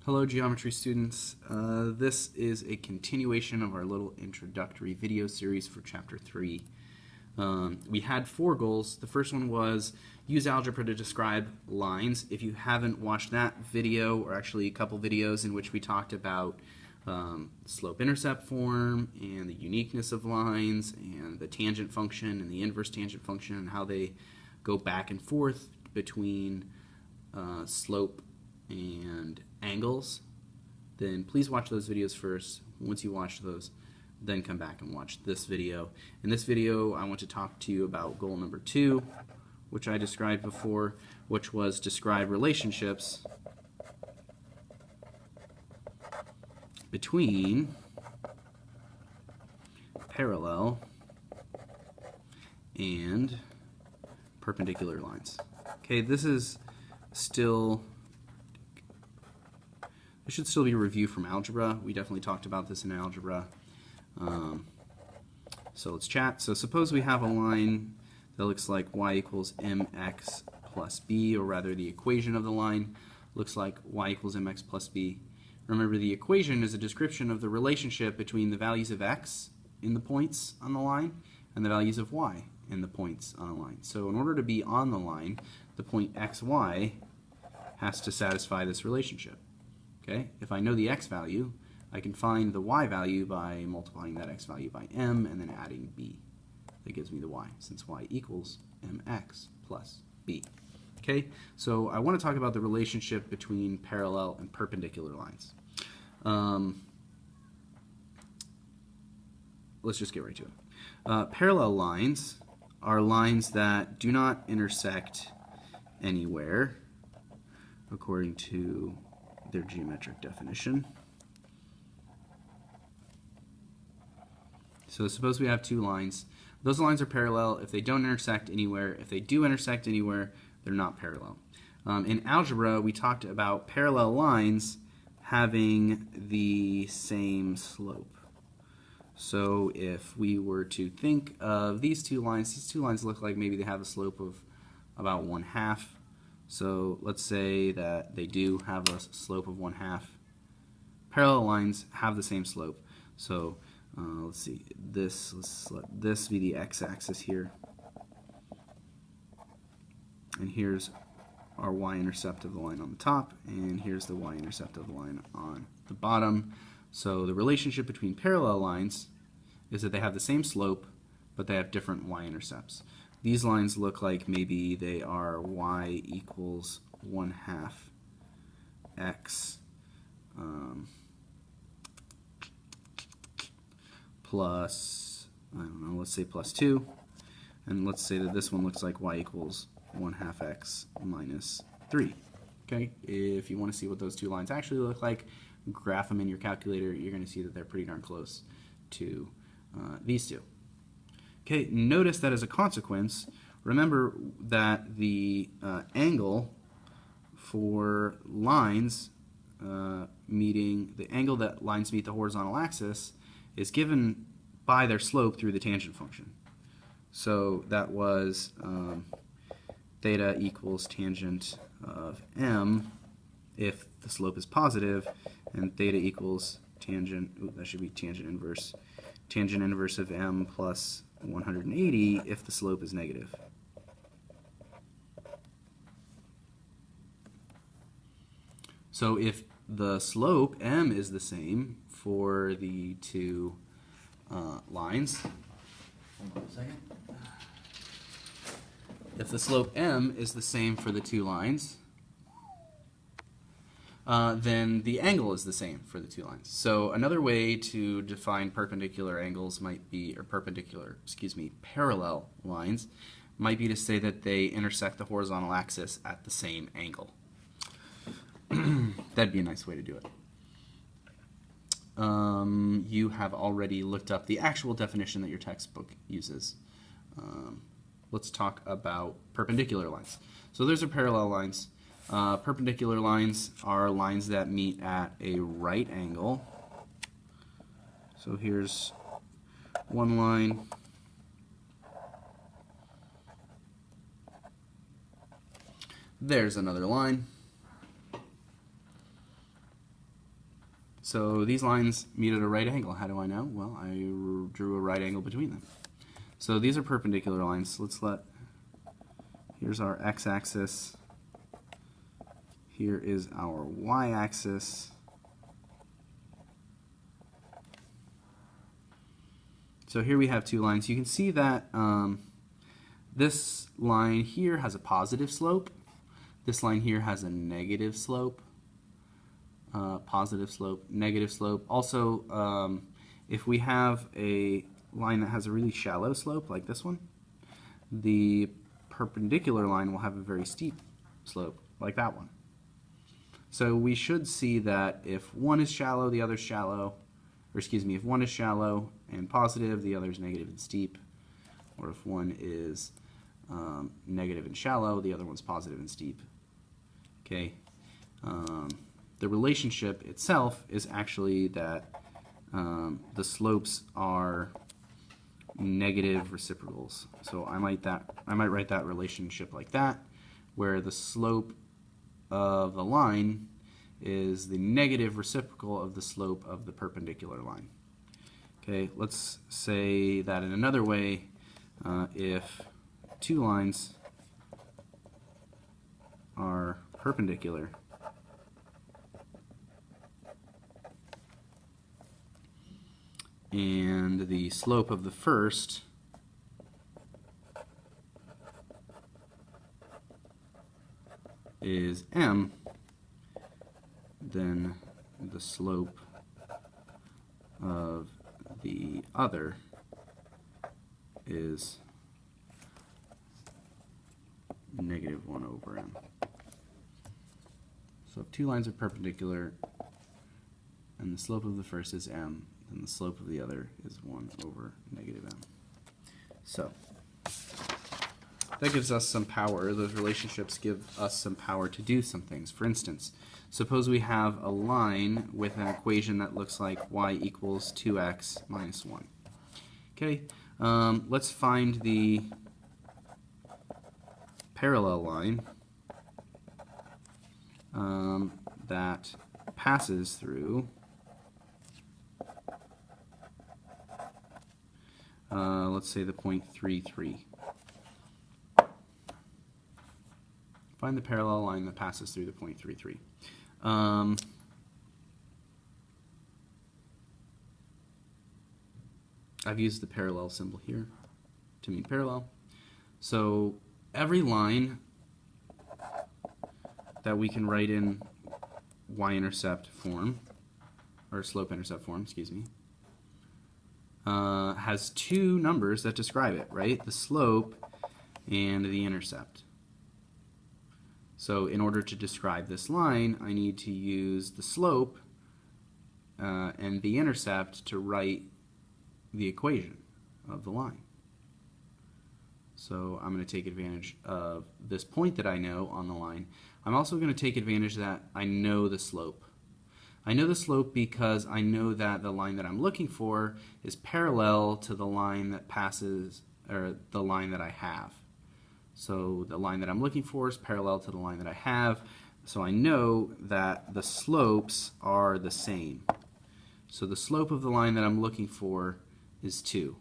Hello geometry students. This is a continuation of our little introductory video series for chapter 3. We had 4 goals. The first one was use algebra to describe lines. If you haven't watched that video, or actually a couple videos in which we talked about slope-intercept form and the uniqueness of lines and the tangent function and the inverse tangent function and how they go back and forth between slope and angles, then please watch those videos first. Once you watch those, then come back and watch this video. In this video, I want to talk to you about goal number 2, which I described before, which was describe relationships between parallel and perpendicular lines. Okay, this should still be a review from algebra. We definitely talked about this in algebra. So let's chat. So suppose we have a line that looks like y equals mx plus b, or rather the equation of the line looks like y equals mx plus b. Remember, the equation is a description of the relationship between the values of x in the points on the line and the values of y in the points on the line. So in order to be on the line, the point xy has to satisfy this relationship. Okay? If I know the x value, I can find the y value by multiplying that x value by m and then adding b. That gives me the y, since y equals mx plus b. Okay? So I want to talk about the relationship between parallel and perpendicular lines. Let's just get right to it. Parallel lines are lines that do not intersect anywhere according to their geometric definition. So suppose we have 2 lines. Those lines are parallel if they don't intersect anywhere. If they do intersect anywhere, they're not parallel. In algebra, we talked about parallel lines having the same slope. So if we were to think of these two lines look like maybe they have a slope of about 1/2. So let's say that they do have a slope of 1/2. Parallel lines have the same slope. So let's see, let's let this be the x-axis here. And here's our y-intercept of the line on the top, and here's the y-intercept of the line on the bottom. So the relationship between parallel lines is that they have the same slope, but they have different y-intercepts. These lines look like maybe they are y equals 1/2 x plus, I don't know, let's say plus 2. And let's say that this one looks like y equals 1/2 x minus 3. Okay, if you want to see what those 2 lines actually look like, graph them in your calculator. You're going to see that they're pretty darn close to these 2. Okay, notice that as a consequence, remember that the angle for lines meeting, the angle that lines meet the horizontal axis is given by their slope through the tangent function. So that was theta equals tangent of m if the slope is positive, and theta equals tangent, that should be tangent inverse of m plus 180 if the slope is negative. So if the slope m is the same for the 2 lines, hold on a second. If the slope m is the same for the 2 lines, then the angle is the same for the 2 lines. So another way to define perpendicular angles might be, or parallel lines, might be to say that they intersect the horizontal axis at the same angle. That'd be a nice way to do it. You have already looked up the actual definition that your textbook uses. Let's talk about perpendicular lines. So those are parallel lines. Perpendicular lines are lines that meet at a right angle. So here's one line. There's another line. So these lines meet at a right angle. How do I know? Well, I drew a right angle between them. So these are perpendicular lines. Here's our x-axis. Here is our y-axis. So here we have two lines. You can see that this line here has a positive slope. This line here has a negative slope. Positive slope, negative slope. Also, if we have a line that has a really shallow slope, like this one, the perpendicular line will have a very steep slope, like that one. So we should see that if one is shallow, the other's shallow, or excuse me, if one is shallow and positive, the other is negative and steep, or if one is negative and shallow, the other one's positive and steep. Okay. The relationship itself is actually that the slopes are negative reciprocals. So I might write that relationship like that, where the slope of the line is the negative reciprocal of the slope of the perpendicular line. Okay, let's say that in another way, if two lines are perpendicular, and the slope of the first is m, then the slope of the other is negative 1 over m. So if two lines are perpendicular and the slope of the first is m, then the slope of the other is 1 over negative m. So that gives us some power. Those relationships give us some power to do some things. For instance, suppose we have a line with an equation that looks like y equals 2x minus 1. Okay, let's find the parallel line that passes through let's say the point 3,3. Find the parallel line that passes through the point 3,3. I've used the parallel symbol here to mean parallel. So every line that we can write in y-intercept form, or slope-intercept form, excuse me, has two numbers that describe it, right? The slope and the intercept. So in order to describe this line, I need to use the slope and the intercept to write the equation of the line. So I'm going to take advantage of this point that I know on the line. I'm also going to take advantage that I know the slope. I know the slope because I know that the line that I'm looking for is parallel to the line that passes, or the line that I have. So the line that I'm looking for is parallel to the line that I have, so I know that the slopes are the same. So the slope of the line that I'm looking for is 2.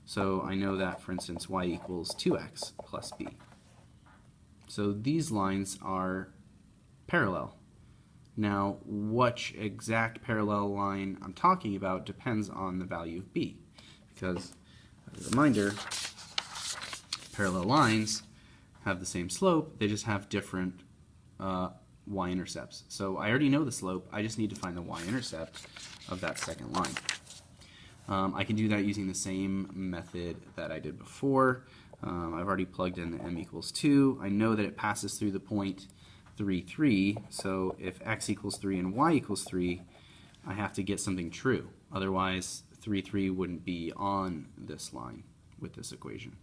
So I know that, for instance, y equals 2x plus b. So these lines are parallel. Now, which exact parallel line I'm talking about depends on the value of b, because, as a reminder, parallel lines have the same slope, they just have different y-intercepts. So I already know the slope, I just need to find the y-intercept of that second line. I can do that using the same method that I did before. I've already plugged in the m equals 2. I know that it passes through the point 3, 3, so if x equals 3 and y equals 3, I have to get something true. Otherwise, 3, 3 wouldn't be on this line with this equation.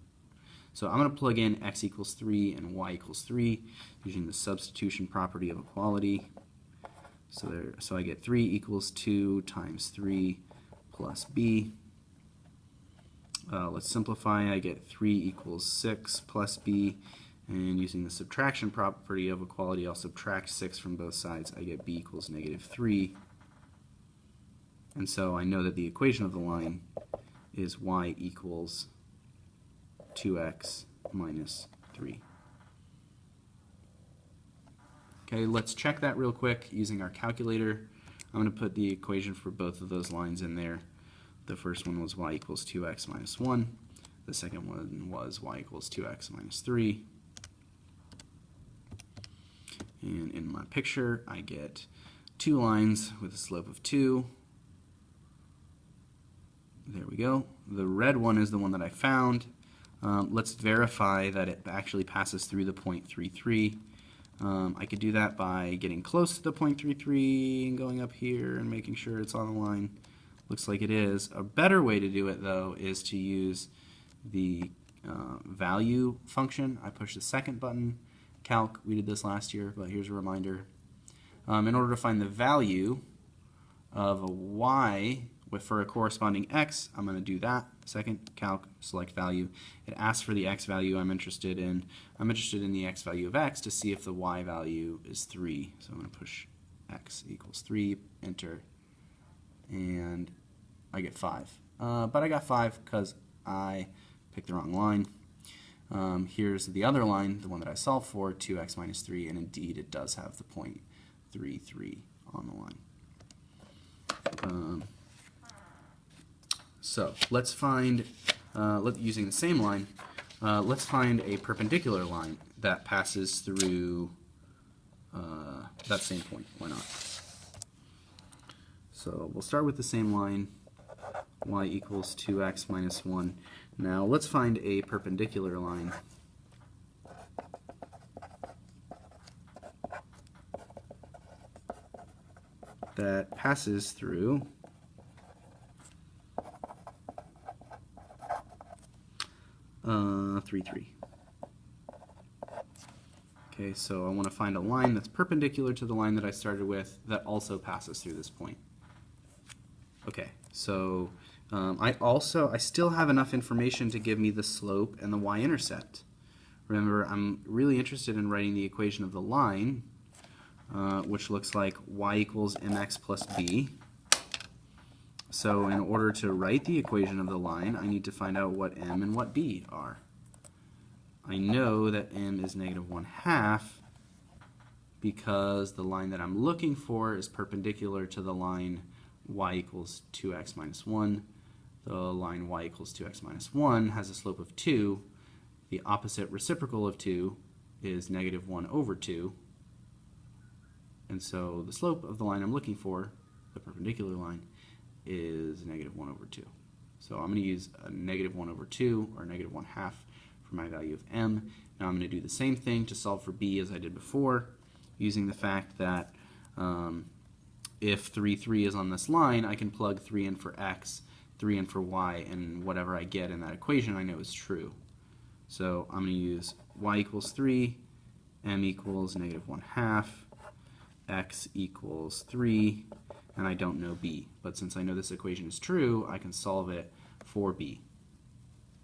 So I'm going to plug in x equals 3 and y equals 3 using the substitution property of equality. So I get 3 equals 2 times 3 plus b. Let's simplify. I get 3 equals 6 plus b. And using the subtraction property of equality, I'll subtract 6 from both sides. I get b equals negative 3. And so I know that the equation of the line is y equals 2x minus 3. Okay, let's check that real quick using our calculator. I'm going to put the equation for both of those lines in there. The first one was y equals 2x minus 1. The second one was y equals 2x minus 3. And in my picture, I get two lines with a slope of 2. There we go. The red one is the one that I found. Let's verify that it actually passes through the point 33. I could do that by getting close to the point 33 and going up here and making sure it's on the line. Looks like it is. A better way to do it, though, is to use the value function. I push the second button. Calc, we did this last year, but here's a reminder. In order to find the value of a y for a corresponding x, I'm going to do that. Second, calc, select value. It asks for the x value I'm interested in. I'm interested in the x value of x to see if the y value is 3. So I'm going to push x equals 3, enter, and I get 5. But I got 5 because I picked the wrong line. Here's the other line, the one that I solved for, 2x minus 3, and indeed it does have the point 3, 3 on the line. So let's find, using the same line, let's find a perpendicular line that passes through that same point. Why not? So we'll start with the same line, y equals 2x minus 1. Now let's find a perpendicular line that passes through 3, 3. Okay, so I want to find a line that's perpendicular to the line that I started with that also passes through this point. Okay, so I still have enough information to give me the slope and the y-intercept. Remember, I'm really interested in writing the equation of the line, which looks like y equals mx plus b. So in order to write the equation of the line, I need to find out what m and what b are. I know that m is negative 1/2 because the line that I'm looking for is perpendicular to the line y equals 2x minus 1. The line y equals 2x minus 1 has a slope of 2. The opposite reciprocal of 2 is negative 1 over 2. And so the slope of the line I'm looking for, the perpendicular line, is negative 1 over 2. So I'm going to use a negative 1 over 2, or negative 1/2, for my value of m. Now I'm going to do the same thing to solve for b as I did before, using the fact that if 3, 3 is on this line, I can plug 3 in for x, 3 in for y, and whatever I get in that equation I know is true. So I'm going to use y equals 3, m equals negative 1/2, x equals 3, and I don't know b. But since I know this equation is true, I can solve it for b.